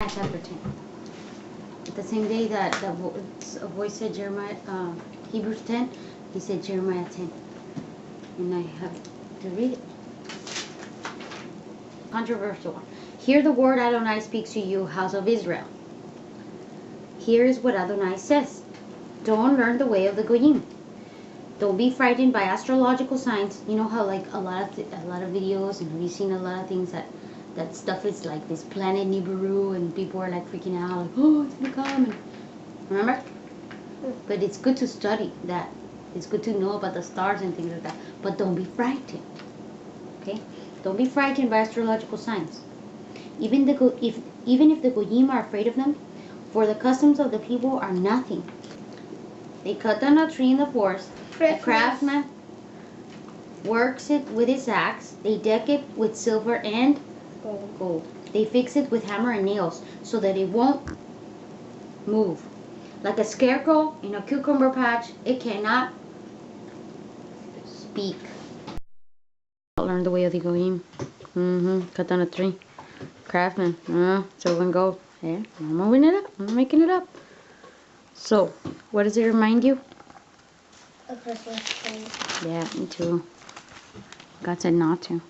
Chapter 10. The same day that a voice said Jeremiah, Hebrews 10, he said Jeremiah 10. And I have to read it. Controversial one. Hear the word Adonai speaks to you, house of Israel. Here is what Adonai says. Don't learn the way of the Goyim. Don't be frightened by astrological signs. You know how like a lot of videos, and have you seen a lot of things that stuff is like this planet Nibiru, and people are like freaking out, like, oh, it's gonna come. And remember? But it's good to study that. It's good to know about the stars and things like that. But don't be frightened. Okay? Don't be frightened by astrological signs. Even if the Goyim are afraid of them, for the customs of the people are nothing. They cut down a tree in the forest. A craftsman works it with his axe. They deck it with silver and gold. They fix it with hammer and nails so that it won't move. Like a scarecrow in a cucumber patch, it cannot speak. Learn the way of the Goyim. Cut down a tree. Craftsman. Silver and gold. Yeah, I'm moving it up. I'm making it up. So, what does it remind you? A Christmas tree. Yeah, me too. God said not to.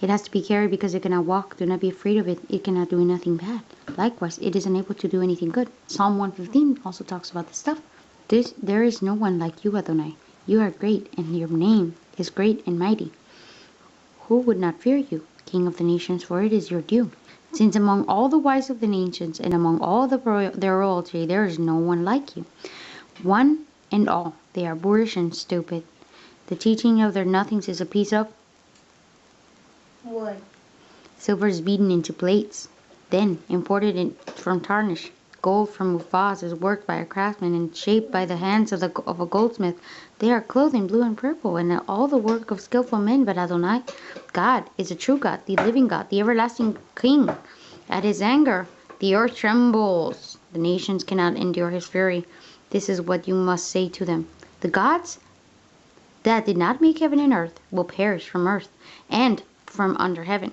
It has to be carried because it cannot walk. Do not be afraid of it. It cannot do nothing bad. Likewise, it is unable to do anything good. Psalm 115 also talks about this stuff. There is no one like you, Adonai. You are great, and your name is great and mighty. Who would not fear you, King of the nations, for it is your due. Since among all the wise of the nations and among all their royalty, there is no one like you. One and all, they are boorish and stupid. The teaching of their nothings is a piece of wood. Silver is beaten into plates, then imported from Tarshish. Gold from Uphaz is worked by a craftsman and shaped by the hands of a goldsmith. They are clothed in blue and purple, and all the work of skillful men. But Adonai, God, is a true God, the living God, the everlasting King. At his anger, the earth trembles. The nations cannot endure his fury. This is what you must say to them. The gods that did not make heaven and earth will perish from earth and from under heaven.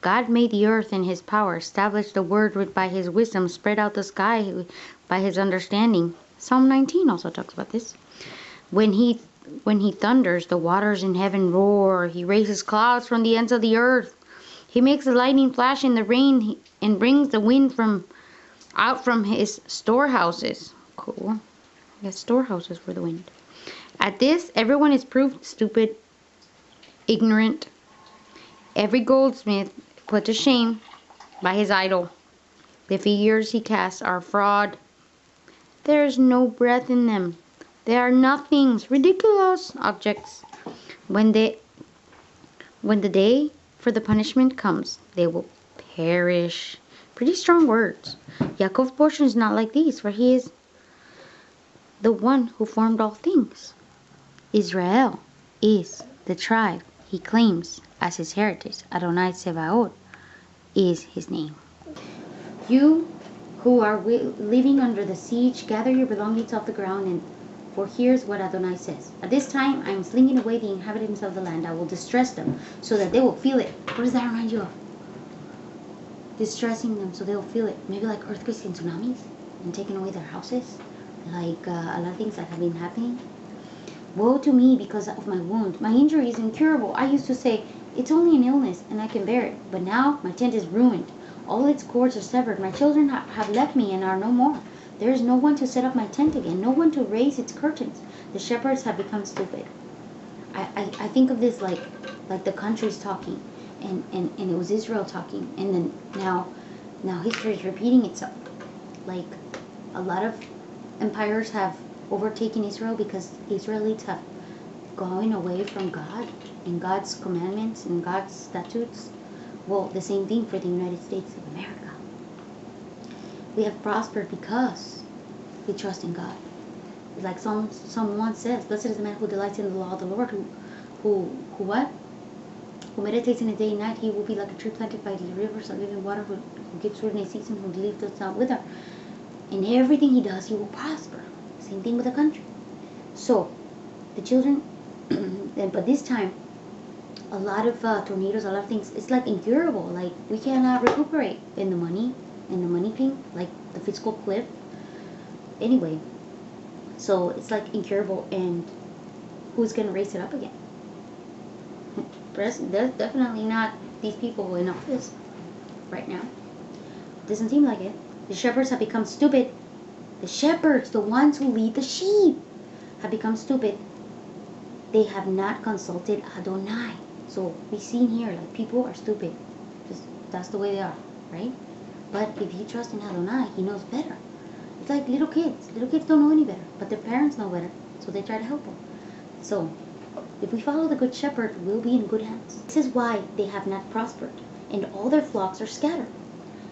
God made the earth in his power, established the word by his wisdom, spread out the sky by his understanding. Psalm 19 also talks about this. When he thunders, the waters in heaven roar. He raises clouds from the ends of the earth. He makes the lightning flash in the rain and brings the wind out from his storehouses. Cool. Yes, storehouses for the wind. At this, everyone is proved stupid, ignorant. Every goldsmith put to shame by his idol. The figures he casts are fraud. There is no breath in them. They are nothings, ridiculous objects. When the day for the punishment comes, they will perish. Pretty strong words. Yaakov's portion is not like these, for he is the one who formed all things. Israel is the tribe he claims as his heritage. Adonai Tsevaot is his name. You who are living under the siege, gather your belongings off the ground, for here's what Adonai says. At this time, I am slinging away the inhabitants of the land. I will distress them so that they will feel it. What does that remind you of? Distressing them so they'll feel it. Maybe like earthquakes and tsunamis and taking away their houses. Like a lot of things that have been happening. Woe to me because of my wound. My injury is incurable. I used to say, it's only an illness and I can bear it. But now my tent is ruined. All its cords are severed. My children have left me and are no more. There is no one to set up my tent again. No one to raise its curtains. The shepherds have become stupid. I think of this like the countries talking. And it was Israel talking. And then now history is repeating itself. Like a lot of empires have overtaken Israel because Israelites have gone away from God and God's commandments and God's statutes. Well, the same thing for the United States of America. We have prospered because we trust in God. Like Psalm 1 says, blessed is the man who delights in the law of the Lord, who meditates in the day and night. He will be like a tree planted by the rivers of living water, who gives fruit in a season, whose leaf does not wither. In everything he does, he will prosper. Same thing with the country. So, the children, but this time, a lot of tornadoes, a lot of things, it's like incurable. Like, we cannot recuperate in the money. and the money thing, like the physical cliff. Anyway, so it's like incurable, and who's gonna raise it up again? There's definitely not these people in office right now. Doesn't seem like it. The shepherds have become stupid. The shepherds, the ones who lead the sheep, have become stupid. They have not consulted Adonai. So we seen here, like, people are stupid. Just that's the way they are, right? But if you trust in Adonai, He knows better. It's like little kids. Little kids don't know any better, but their parents know better, so they try to help them. So if we follow the good shepherd, we'll be in good hands. This is why they have not prospered, and all their flocks are scattered.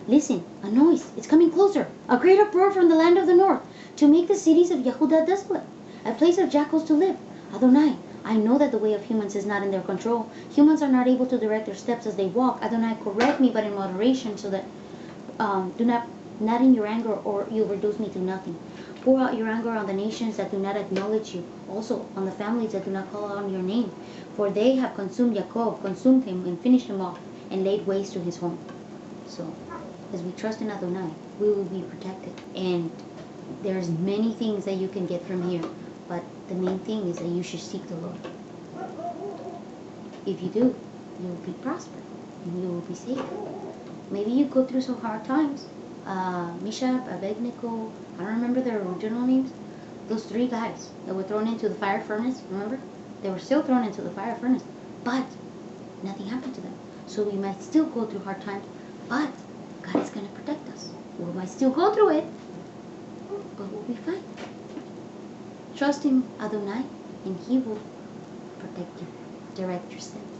Listen, a noise, it's coming closer. A great uproar from the land of the north, to make the cities of Yehudah desolate, a place of jackals to live. Adonai, I know that the way of humans is not in their control. Humans are not able to direct their steps as they walk. Adonai, correct me, but in moderation, so that do not in your anger, or you'll reduce me to nothing. Pour out your anger on the nations that do not acknowledge you, also on the families that do not call on your name. For they have consumed Jacob, consumed him, and finished him off, and laid waste to his home. So, as we trust in Adonai, we will be protected. And there's many things that you can get from here, but the main thing is that you should seek the Lord. If you do, you will be prospered, and you will be safe. Maybe you go through some hard times. Mishab, Abednego, I don't remember their original names. Those 3 guys that were thrown into the fire furnace, remember? They were still thrown into the fire furnace, but nothing happened to them. So we might still go through hard times, but God is going to protect us. We might still go through it, but we'll be fine. Trust in Adonai, and He will protect you, direct your steps.